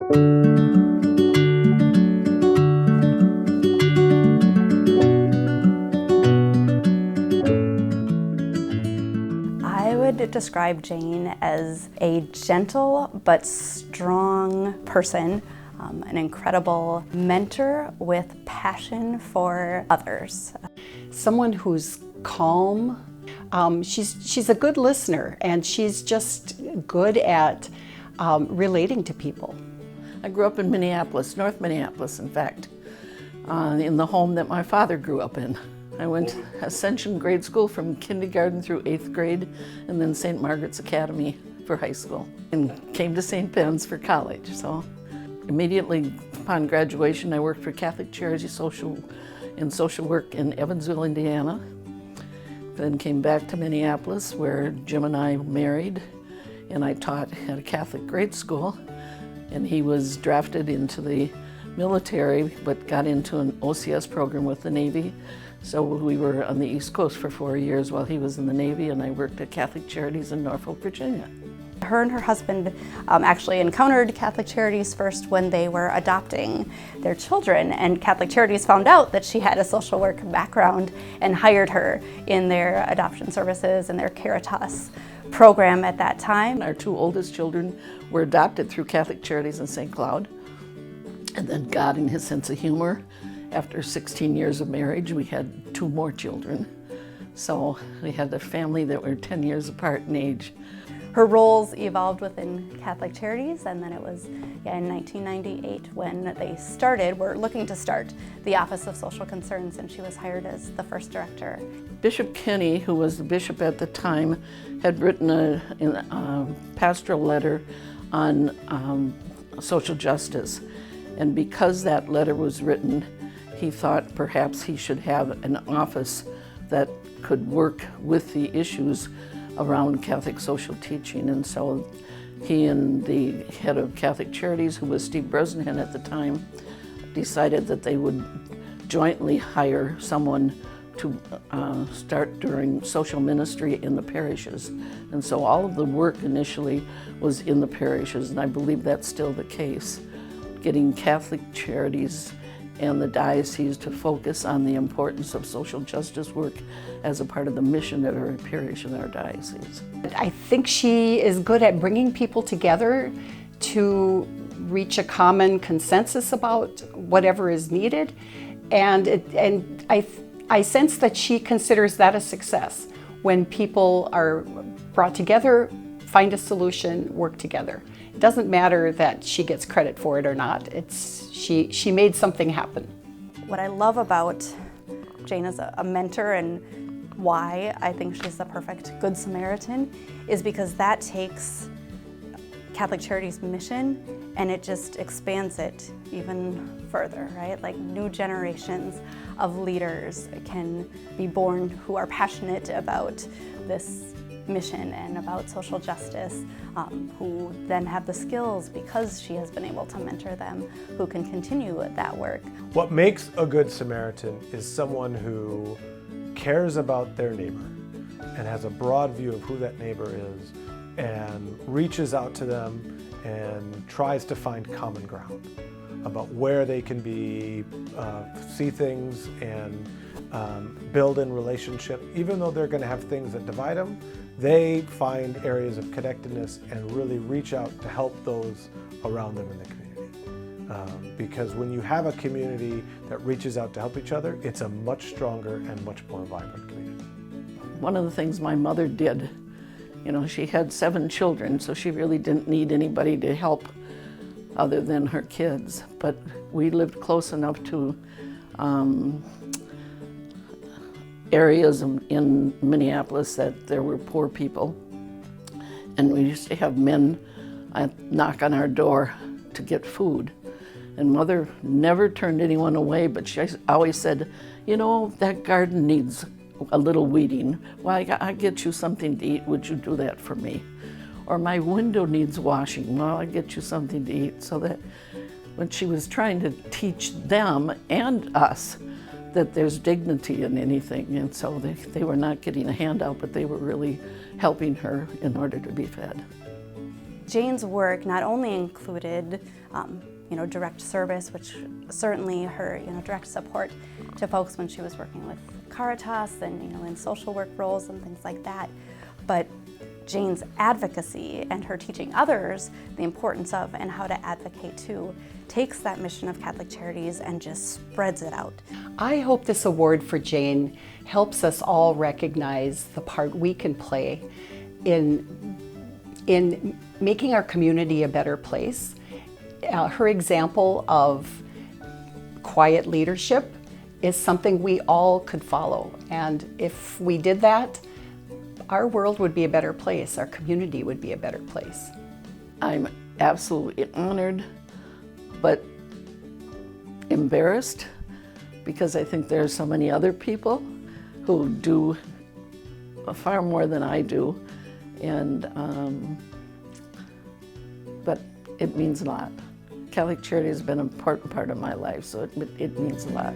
I would describe Jane as a gentle but strong person, an incredible mentor with passion for others. Someone who's calm. She's a good listener, and she's just good at relating to people. I grew up in Minneapolis, North Minneapolis, in fact, in the home that my father grew up in. I went to Ascension Grade School from kindergarten through 8th grade, and then St. Margaret's Academy for high school, and came to St. Ben's for college. So immediately upon graduation, I worked for Catholic Charities in social work in Evansville, Indiana. Then came back to Minneapolis, where Jim and I married, and I taught at a Catholic grade school, and he was drafted into the military, but got into an OCS program with the Navy. So we were on the East Coast for 4 years while he was in the Navy, and I worked at Catholic Charities in Norfolk, Virginia. Her and her husband actually encountered Catholic Charities first when they were adopting their children, and Catholic Charities found out that she had a social work background and hired her in their adoption services and their Caritas program at that time. Our 2 oldest children were adopted through Catholic Charities in St. Cloud, and then God, in his sense of humor, after 16 years of marriage, we had 2 more children. So we had a family that were 10 years apart in age. Her roles evolved within Catholic Charities, and then it was in 1998 when were looking to start the Office of Social Concerns, and she was hired as the first director. Bishop Kenny, who was the bishop at the time, had written a pastoral letter on social justice. And because that letter was written, he thought perhaps he should have an office that could work with the issues around Catholic social teaching. And so he and the head of Catholic Charities, who was Steve Bresnahan at the time, decided that they would jointly hire someone to start doing social ministry in the parishes. And so all of the work initially was in the parishes, and I believe that's still the case, getting Catholic Charities and the diocese to focus on the importance of social justice work as a part of the mission of our parish and our diocese. I think she is good at bringing people together to reach a common consensus about whatever is needed, and I sense that she considers that a success when people are brought together, find a solution, work together. It doesn't matter that she gets credit for it or not. She made something happen. What I love about Jane as a mentor, and why I think she's the perfect Good Samaritan, is because that takes Catholic Charities' mission and it just expands it even further, right? Like, new generations of leaders can be born who are passionate about this mission and about social justice, who then have the skills because she has been able to mentor them, who can continue that work. What makes a Good Samaritan is someone who cares about their neighbor and has a broad view of who that neighbor is and reaches out to them and tries to find common ground about where they can see things and build in relationship. Even though they're going to have things that divide them, they find areas of connectedness and really reach out to help those around them in the community. Because when you have a community that reaches out to help each other, it's a much stronger and much more vibrant community. One of the things my mother did, she had 7 children, so she really didn't need anybody to help other than her kids. But we lived close enough to areas in Minneapolis that there were poor people. And we used to have men knock on our door to get food. And Mother never turned anyone away, but she always said, that garden needs a little weeding. Well, I get you something to eat. Would you do that for me? Or my window needs washing. Well, I get you something to eat. So that when she was trying to teach them and us that there's dignity in anything, and so they were not getting a handout, but they were really helping her in order to be fed. Jane's work not only included direct service, which certainly her direct support to folks when she was working with Caritas and in social work roles and things like that, but Jane's advocacy and her teaching others the importance of and how to advocate too takes that mission of Catholic Charities and just spreads it out. I hope this award for Jane helps us all recognize the part we can play in making our community a better place. Her example of quiet leadership is something we all could follow. And if we did that, our world would be a better place, our community would be a better place. I'm absolutely honored, but embarrassed, because I think there are so many other people who do far more than I do, but it means a lot. Catholic Charity has been an important part of my life, so it means a lot.